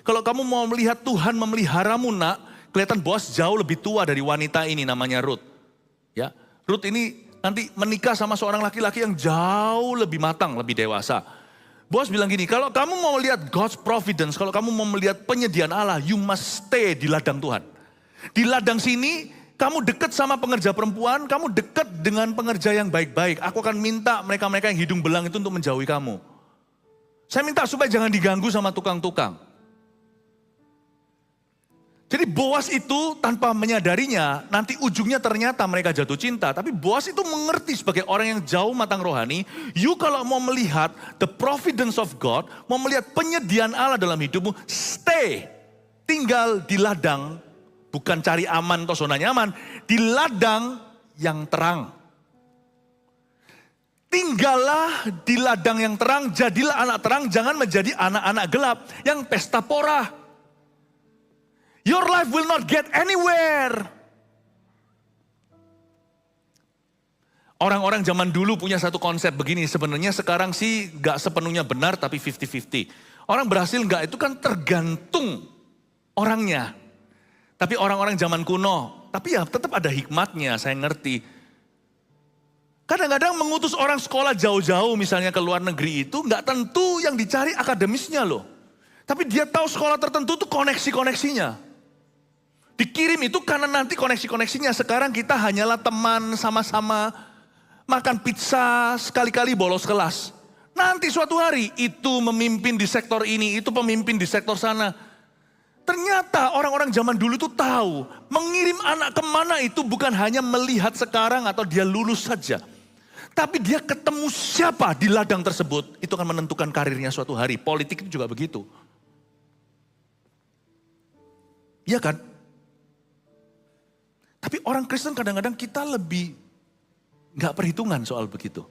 kalau kamu mau melihat Tuhan memeliharamu nak, kelihatan Boaz jauh lebih tua dari wanita ini namanya Ruth. Ya, Ruth ini nanti menikah sama seorang laki-laki yang jauh lebih matang, lebih dewasa. Boaz bilang gini, kalau kamu mau melihat God's providence, kalau kamu mau melihat penyediaan Allah, you must stay di ladang Tuhan. Di ladang sini, kamu dekat sama pengerja perempuan, kamu dekat dengan pengerja yang baik-baik. Aku akan minta mereka-mereka yang hidung belang itu untuk menjauhi kamu. Saya minta supaya jangan diganggu sama tukang-tukang. Jadi Boaz itu tanpa menyadarinya, nanti ujungnya ternyata mereka jatuh cinta. Tapi Boaz itu mengerti sebagai orang yang jauh matang rohani, you kalau mau melihat the providence of God, mau melihat penyediaan Allah dalam hidupmu, stay, tinggal di ladang, bukan cari aman atau zona nyaman, di ladang yang terang. Tinggallah di ladang yang terang, jadilah anak terang, jangan menjadi anak-anak gelap yang pesta pora. Your life will not get anywhere. Orang-orang zaman dulu punya satu konsep begini, sebenarnya sekarang sih gak sepenuhnya benar tapi 50-50. Orang berhasil gak itu kan tergantung orangnya. Tapi orang-orang zaman kuno, tapi ya tetap ada hikmatnya, saya ngerti. Kadang-kadang mengutus orang sekolah jauh-jauh misalnya ke luar negeri itu gak tentu yang dicari akademisnya loh. Tapi dia tahu sekolah tertentu tuh koneksi-koneksinya. Dikirim itu karena nanti koneksi-koneksinya. Sekarang kita hanyalah teman sama-sama makan pizza, sekali-kali bolos kelas. Nanti suatu hari itu memimpin di sektor ini, itu pemimpin di sektor sana. Ternyata orang-orang zaman dulu itu tahu mengirim anak kemana itu bukan hanya melihat sekarang atau dia lulus saja. Tapi dia ketemu siapa di ladang tersebut, itu akan menentukan karirnya suatu hari. Politik itu juga begitu. Iya kan? Tapi orang Kristen kadang-kadang kita lebih gak perhitungan soal begitu.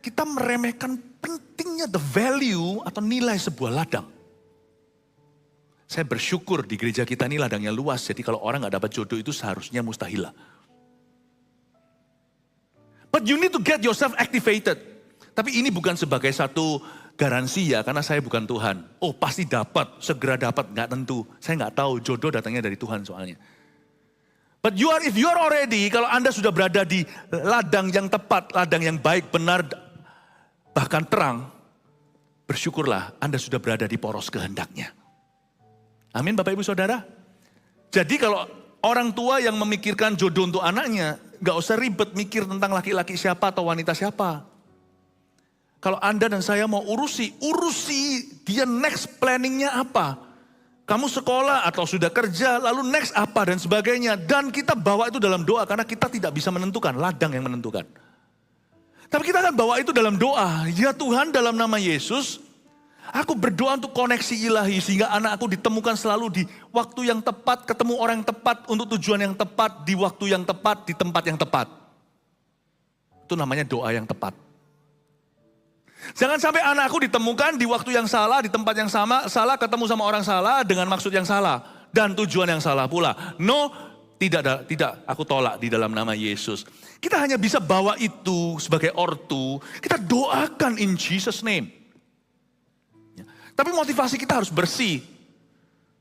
Kita meremehkan pentingnya the value atau nilai sebuah ladang. Saya bersyukur di gereja kita ini ladangnya luas, jadi kalau orang gak dapat jodoh itu seharusnya mustahil. But you need to get yourself activated. Tapi ini bukan sebagai satu garansi ya, karena saya bukan Tuhan. Oh pasti dapat, segera dapat, gak tentu. Saya gak tahu, jodoh datangnya dari Tuhan soalnya. But if you are already, kalau Anda sudah berada di ladang yang tepat, ladang yang baik, benar, bahkan terang, bersyukurlah Anda sudah berada di poros kehendaknya. Amin Bapak Ibu Saudara. Jadi kalau orang tua yang memikirkan jodoh untuk anaknya, gak usah ribet mikir tentang laki-laki siapa atau wanita siapa. Kalau Anda dan saya mau urusi dia next planningnya apa. Kamu sekolah atau sudah kerja, lalu next apa dan sebagainya. Dan kita bawa itu dalam doa karena kita tidak bisa menentukan, ladang yang menentukan. Tapi kita akan bawa itu dalam doa. Ya Tuhan dalam nama Yesus, aku berdoa untuk koneksi ilahi sehingga anak aku ditemukan selalu di waktu yang tepat, ketemu orang yang tepat, untuk tujuan yang tepat, di waktu yang tepat, di tempat yang tepat. Itu namanya doa yang tepat. Jangan sampai anakku ditemukan di waktu yang salah, di tempat yang sama, salah ketemu sama orang salah dengan maksud yang salah dan tujuan yang salah pula. No, tidak, aku tolak di dalam nama Yesus. Kita hanya bisa bawa itu sebagai ortu, kita doakan in Jesus name. Tapi motivasi kita harus bersih.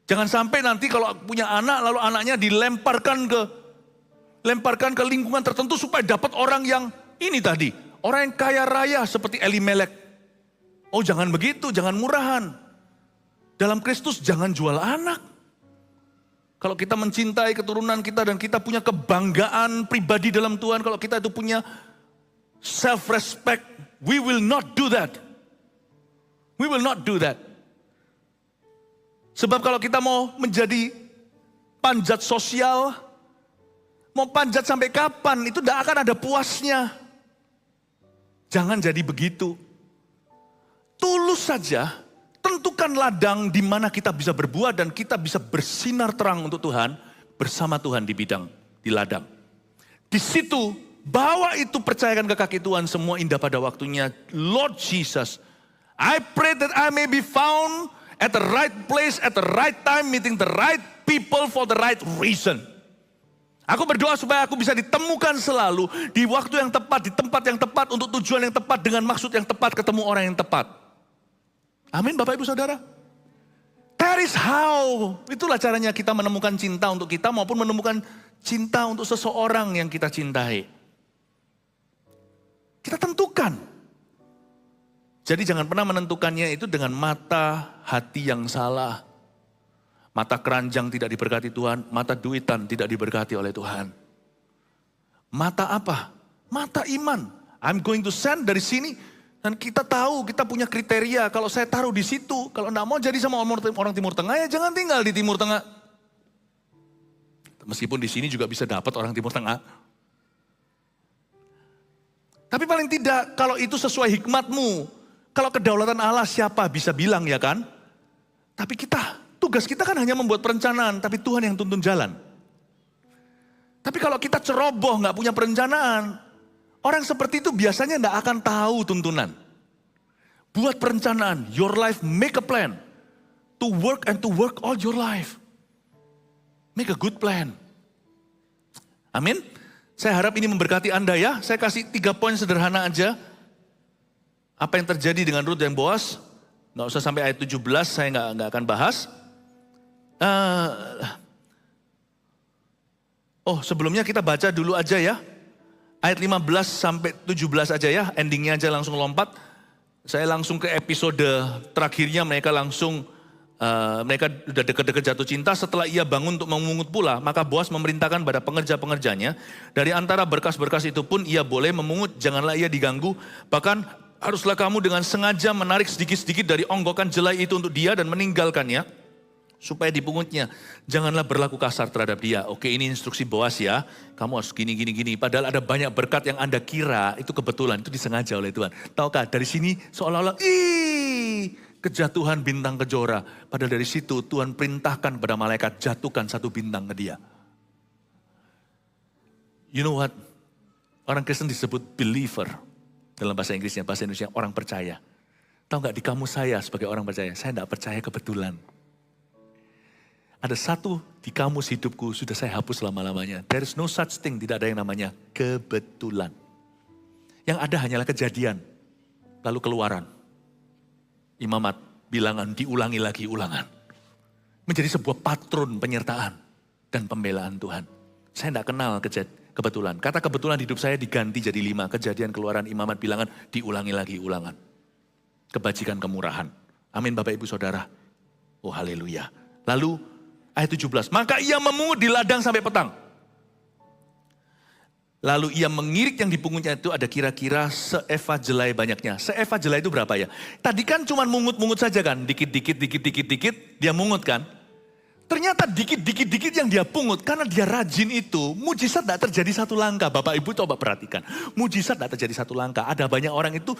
Jangan sampai nanti kalau punya anak, lalu anaknya dilemparkan ke lingkungan tertentu supaya dapat orang yang ini tadi. Orang yang kaya raya seperti Elimelek. Oh jangan begitu, jangan murahan. Dalam Kristus jangan jual anak. Kalau kita mencintai keturunan kita dan kita punya kebanggaan pribadi dalam Tuhan. Kalau kita itu punya self-respect, we will not do that. We will not do that. Sebab kalau kita mau menjadi panjat sosial, mau panjat sampai kapan, itu tidak akan ada puasnya. Jangan jadi begitu. Tulus saja, tentukan ladang di mana kita bisa berbuah dan kita bisa bersinar terang untuk Tuhan, bersama Tuhan di ladang. Di situ, bawa itu, percayakan ke kaki Tuhan, semua indah pada waktunya. Lord Jesus, I pray that I may be found at the right place, at the right time, meeting the right people for the right reason. Aku berdoa supaya aku bisa ditemukan selalu di waktu yang tepat, di tempat yang tepat, untuk tujuan yang tepat, dengan maksud yang tepat, ketemu orang yang tepat. Amin Bapak Ibu Saudara. That is how, itulah caranya kita menemukan cinta untuk kita maupun menemukan cinta untuk seseorang yang kita cintai. Kita tentukan. Jadi jangan pernah menentukannya itu dengan mata hati yang salah. Mata keranjang tidak diberkati Tuhan, mata duitan tidak diberkati oleh Tuhan. Mata apa? Mata iman. I'm going to send dari sini, dan kita tahu, kita punya kriteria. Kalau saya taruh di situ, kalau enggak mau jadi sama orang Timur Tengah, ya jangan tinggal di Timur Tengah. Meskipun di sini juga bisa dapat orang Timur Tengah. Tapi paling tidak, kalau itu sesuai hikmatmu, kalau kedaulatan Allah siapa bisa bilang, ya kan? Tapi tugas kita kan hanya membuat perencanaan, tapi Tuhan yang tuntun jalan. Tapi kalau kita ceroboh, nggak punya perencanaan, orang seperti itu biasanya nggak akan tahu tuntunan. Buat perencanaan, your life, make a plan. To work and to work all your life. Make a good plan. Amin. Saya harap ini memberkati Anda ya. Saya kasih 3 poin sederhana aja. Apa yang terjadi dengan Ruth dan Boaz? Nggak usah sampai ayat 17, saya nggak akan bahas. Sebelumnya kita baca dulu aja ya. Ayat 15 sampai 17 aja ya, endingnya aja langsung lompat. Saya langsung ke episode terakhirnya, mereka udah dekat-dekat jatuh cinta. Setelah ia bangun untuk memungut pula, maka Boaz memerintahkan pada pengerja-pengerjanya, dari antara berkas-berkas itu pun ia boleh memungut, janganlah ia diganggu. Bahkan haruslah kamu dengan sengaja menarik sedikit-sedikit dari onggokan jelai itu untuk dia dan meninggalkannya, supaya dipungutnya. Janganlah berlaku kasar terhadap dia. Oke, ini instruksi Boaz ya. Kamu harus gini. Padahal ada banyak berkat yang Anda kira itu kebetulan, itu disengaja oleh Tuhan. Tahukah, dari sini seolah-olah, kejatuhan bintang kejora. Padahal dari situ Tuhan perintahkan pada malaikat, jatuhkan 1 bintang ke dia. You know what? Orang Kristen disebut believer. Dalam bahasa Inggrisnya, bahasa Indonesia, orang percaya. Tahu nggak, di kamus saya sebagai orang percaya, saya tidak percaya kebetulan. Ada 1 di kamus hidupku sudah saya hapus selama-lamanya. There is no such thing, tidak ada yang namanya kebetulan. Yang ada hanyalah kejadian, lalu keluaran. Imamat, bilangan, diulangi lagi ulangan. Menjadi sebuah patron penyertaan dan pembelaan Tuhan. Saya tidak kenal kebetulan. Kata kebetulan hidup saya diganti jadi 5. Kejadian, keluaran, imamat, bilangan, diulangi lagi ulangan. Kebajikan, kemurahan. Amin Bapak Ibu Saudara. Oh haleluya. Lalu ayat 17. Maka ia memungut di ladang sampai petang. Lalu ia mengirik yang dipungutnya itu ada kira-kira seeva jelai banyaknya. Seeva jelai itu berapa ya? Tadi kan cuma mungut-mungut saja kan. Dikit-dikit dia mungut kan. Ternyata dikit-dikit yang dia pungut, karena dia rajin itu, mujizat tidak terjadi 1 langkah. Bapak Ibu coba perhatikan, mujizat tidak terjadi 1 langkah. Ada banyak orang itu,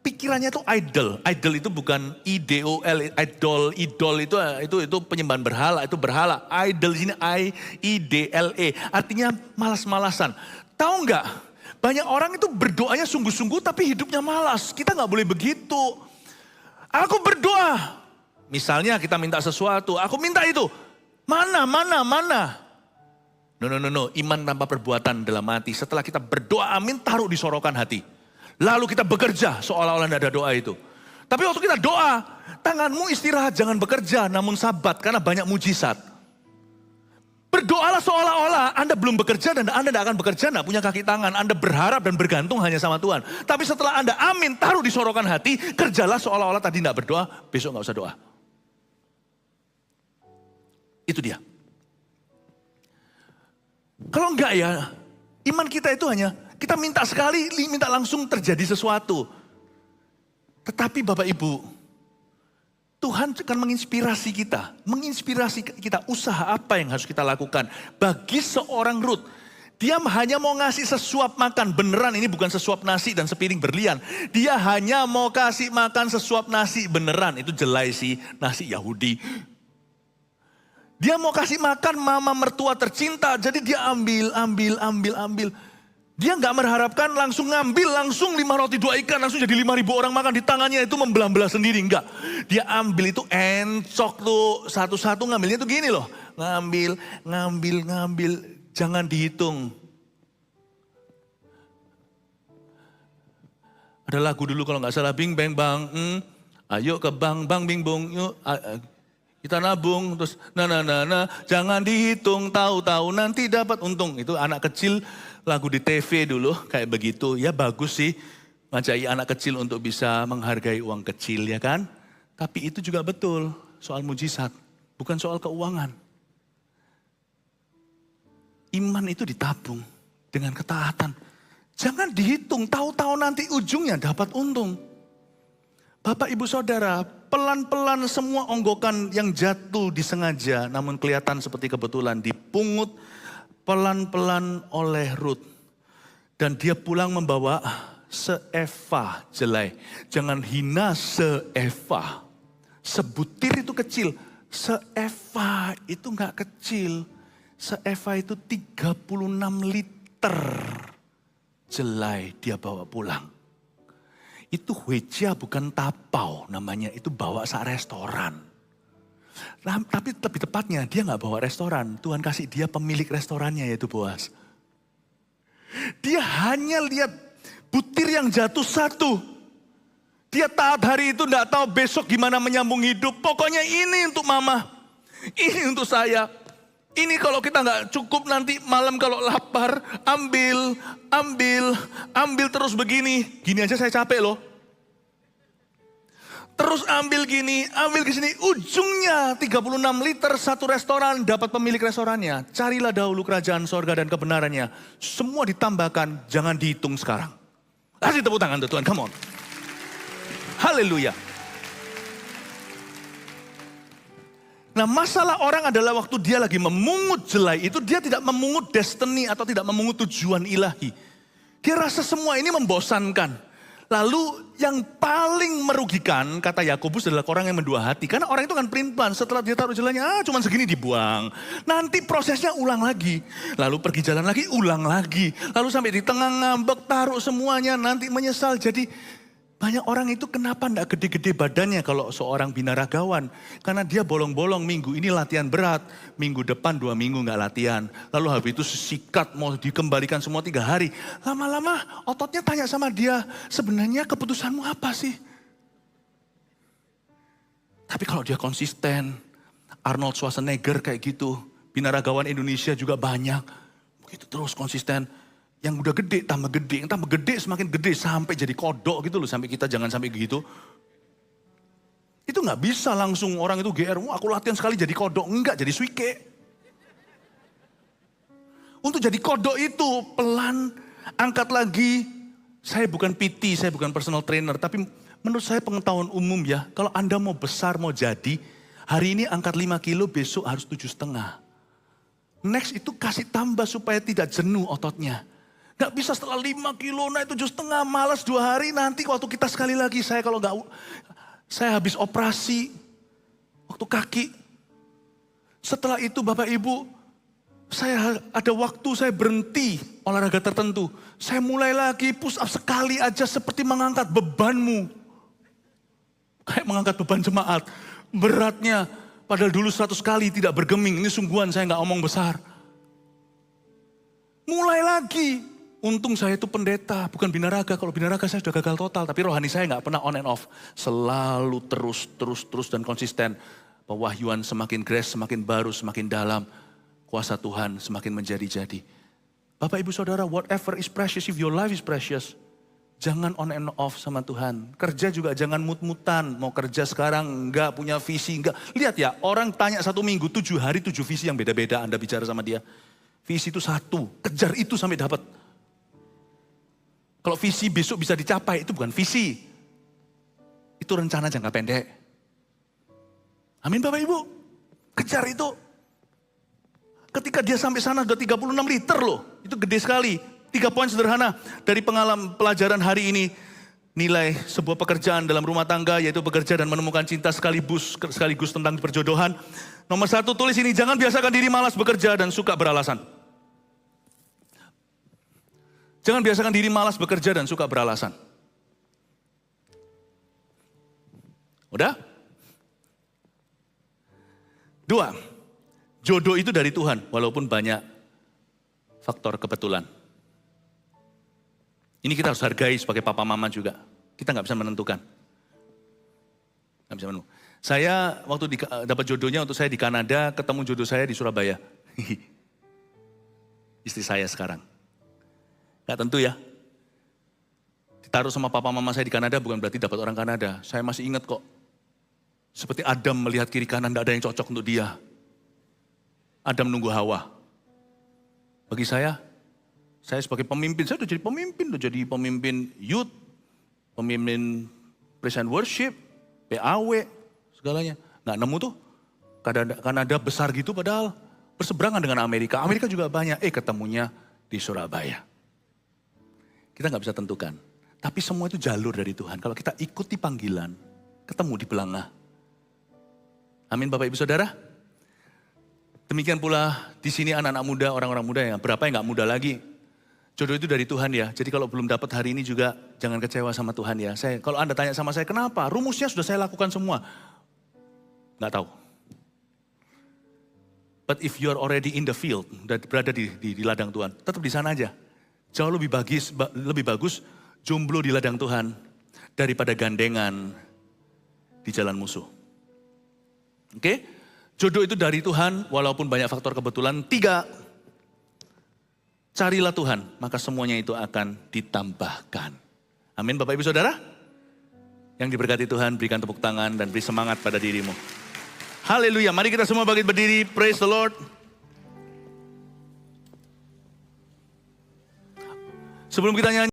pikirannya itu idol. Idol itu bukan IDOL, idol itu penyembahan berhala, itu berhala. Idol ini IDLE, artinya malas-malasan. Tahu nggak? Banyak orang itu berdoanya sungguh-sungguh tapi hidupnya malas. Kita nggak boleh begitu. Aku berdoa. Misalnya kita minta sesuatu, aku minta itu. Mana? No. Iman tanpa perbuatan dalam hati. Setelah kita berdoa amin, taruh di sorokan hati. Lalu kita bekerja seolah-olah tidak ada doa itu. Tapi waktu kita doa, tanganmu istirahat, jangan bekerja, namun sabat karena banyak mujizat. Berdoalah seolah-olah Anda belum bekerja dan Anda tidak akan bekerja, tidak punya kaki tangan. Anda berharap dan bergantung hanya sama Tuhan. Tapi setelah Anda amin, taruh di sorokan hati, kerjalah seolah-olah tadi tidak berdoa, besok nggak usah doa. Itu dia. Kalau enggak ya, iman kita itu hanya kita minta sekali, minta langsung terjadi sesuatu. Tetapi Bapak Ibu, Tuhan akan menginspirasi kita usaha apa yang harus kita lakukan. Bagi seorang Rut, dia hanya mau ngasih sesuap makan, beneran ini bukan sesuap nasi dan sepiring berlian. Dia hanya mau kasih makan sesuap nasi beneran, itu jelai sih, nasi Yahudi. Dia mau kasih makan mama mertua tercinta, jadi dia ambil. Dia nggak mengharapkan langsung ngambil, langsung 5 roti 2 ikan, langsung jadi 5.000 orang makan. Di tangannya itu membelah-belah sendiri, enggak. Dia ambil itu encok tuh, satu-satu ngambilnya tuh gini loh. Ngambil, jangan dihitung. Ada lagu dulu kalau nggak salah, bing bang bang, ayo ke bang bing bong, yuk. Kita nabung, terus jangan dihitung, tahu-tahu nanti dapat untung. Itu anak kecil lagu di TV dulu kayak begitu. Ya bagus sih ngajai anak kecil untuk bisa menghargai uang kecil ya kan. Tapi itu juga betul soal mujizat, bukan soal keuangan. Iman itu ditabung dengan ketaatan. Jangan dihitung, tahu-tahu nanti ujungnya dapat untung. Bapak ibu saudara, pelan-pelan semua onggokan yang jatuh disengaja namun kelihatan seperti kebetulan dipungut pelan-pelan oleh Rut. Dan dia pulang membawa seeva jelai. Jangan hina seeva. Sebutir itu kecil, seeva itu enggak kecil. Seeva itu 36 liter jelai dia bawa pulang. Itu hueja bukan tapau namanya, itu bawa sak restoran. Nah, tapi lebih tepatnya dia nggak bawa restoran, Tuhan kasih dia pemilik restorannya yaitu Boas. Dia hanya lihat butir yang jatuh satu. Dia taat hari itu nggak tahu besok gimana menyambung hidup. Pokoknya ini untuk mama, ini untuk saya. Ini kalau kita nggak cukup nanti malam kalau lapar, ambil terus begini. Gini aja saya capek loh. Terus ambil gini, ambil ke sini. Ujungnya 36 liter satu restoran, dapat pemilik restorannya. Carilah dahulu kerajaan sorga dan kebenarannya. Semua ditambahkan, jangan dihitung sekarang. Kasih tepuk tangan tuh Tuhan, come on. Haleluya. Nah masalah orang adalah waktu dia lagi memungut jelai itu dia tidak memungut destiny atau tidak memungut tujuan ilahi. Dia rasa semua ini membosankan. Lalu yang paling merugikan kata Yakobus adalah orang yang mendua hati. Karena orang itu kan pelin-pelan setelah dia taruh jelainya cuma segini dibuang. Nanti prosesnya ulang lagi. Lalu pergi jalan lagi ulang lagi. Lalu sampai di tengah ngambek taruh semuanya nanti menyesal. Jadi banyak orang itu kenapa enggak gede-gede badannya kalau seorang binaragawan. Karena dia bolong-bolong minggu ini latihan berat. Minggu depan 2 minggu enggak latihan. Lalu habis itu sikat mau dikembalikan semua 3 hari. Lama-lama ototnya tanya sama dia. Sebenarnya keputusanmu apa sih? Tapi kalau dia konsisten. Arnold Schwarzenegger kayak gitu. Binaragawan Indonesia juga banyak. Begitu terus konsisten. Yang udah gede, yang tambah gede, semakin gede sampai jadi kodok gitu loh. Sampai kita jangan sampai gitu. Itu gak bisa langsung orang itu GR, aku latihan sekali jadi kodok. Enggak, jadi suike. Untuk jadi kodok itu pelan, angkat lagi. Saya bukan PT, saya bukan personal trainer. Tapi menurut saya pengetahuan umum ya. Kalau Anda mau besar, mau jadi. Hari ini angkat 5 kilo, besok harus 7,5. Next itu kasih tambah supaya tidak jenuh ototnya. Gak bisa setelah 5 kilo naik 7,5 malas 2 hari nanti waktu kita sekali lagi saya kalau gak, saya habis operasi waktu kaki. Setelah itu Bapak Ibu, saya ada waktu saya berhenti olahraga tertentu. Saya mulai lagi push up sekali aja seperti mengangkat bebanmu. Kayak mengangkat beban jemaat. Beratnya padahal dulu 100 kali tidak bergeming. Ini sungguhan saya gak omong besar. Mulai lagi. Untung saya itu pendeta, bukan binaraga. Kalau binaraga saya sudah gagal total, tapi rohani saya nggak pernah on and off. Selalu terus dan konsisten. Pewahyuan semakin grace, semakin baru, semakin dalam. Kuasa Tuhan semakin menjadi-jadi. Bapak, Ibu, Saudara, whatever is precious, if your life is precious, jangan on and off sama Tuhan. Kerja juga jangan mut-mutan. Mau kerja sekarang, enggak punya visi, enggak. Lihat ya, orang tanya 1 minggu, 7 hari, 7 visi yang beda-beda Anda bicara sama dia. Visi itu 1, kejar itu sampai dapat. Kalau visi besok bisa dicapai, itu bukan visi. Itu rencana jangka pendek. Amin Bapak Ibu. Kejar itu. Ketika dia sampai sana sudah 36 liter loh. Itu gede sekali. 3 poin sederhana dari pengalaman pelajaran hari ini. Nilai sebuah pekerjaan dalam rumah tangga, yaitu bekerja dan menemukan cinta sekaligus tentang perjodohan. Nomor 1, tulis ini, jangan biasakan diri malas bekerja dan suka beralasan. Jangan biasakan diri malas bekerja dan suka beralasan. Udah? 2, jodoh itu dari Tuhan, walaupun banyak faktor kebetulan. Ini kita harus hargai sebagai papa mama juga. Kita nggak bisa menentukan. Nggak bisa menentukan. Saya waktu dapat jodohnya untuk saya di Kanada, ketemu jodoh saya di Surabaya. Istri saya sekarang. Nggak tentu ya. Ditaruh sama papa mama saya di Kanada bukan berarti dapat orang Kanada. Saya masih ingat kok. Seperti Adam melihat kiri kanan, tidak ada yang cocok untuk dia. Adam menunggu Hawa. Bagi saya sebagai pemimpin, saya udah jadi pemimpin youth, pemimpin praise and worship, PAW, segalanya. Nggak nemu tuh, Kanada besar gitu padahal berseberangan dengan Amerika. Amerika juga banyak, ketemunya di Surabaya. Kita nggak bisa tentukan, tapi semua itu jalur dari Tuhan. Kalau kita ikuti panggilan, ketemu di pelangah. Amin Bapak Ibu Saudara. Demikian pula di sini anak-anak muda, orang-orang muda yang berapa yang nggak muda lagi. Jodoh itu dari Tuhan ya. Jadi kalau belum dapat hari ini juga jangan kecewa sama Tuhan ya. Kalau Anda tanya sama saya kenapa? Rumusnya sudah saya lakukan semua. Nggak tahu. But if you are already in the field, berada di ladang Tuhan, tetap di sana aja. Jauh lebih bagus jomblo di ladang Tuhan daripada gandengan di jalan musuh. Oke? Jodoh itu dari Tuhan walaupun banyak faktor kebetulan. 3, carilah Tuhan, maka semuanya itu akan ditambahkan. Amin Bapak Ibu Saudara. Yang diberkati Tuhan, berikan tepuk tangan dan beri semangat pada dirimu. Haleluya, mari kita semua bangkit berdiri, praise the Lord. Sebelum kita nyanyi.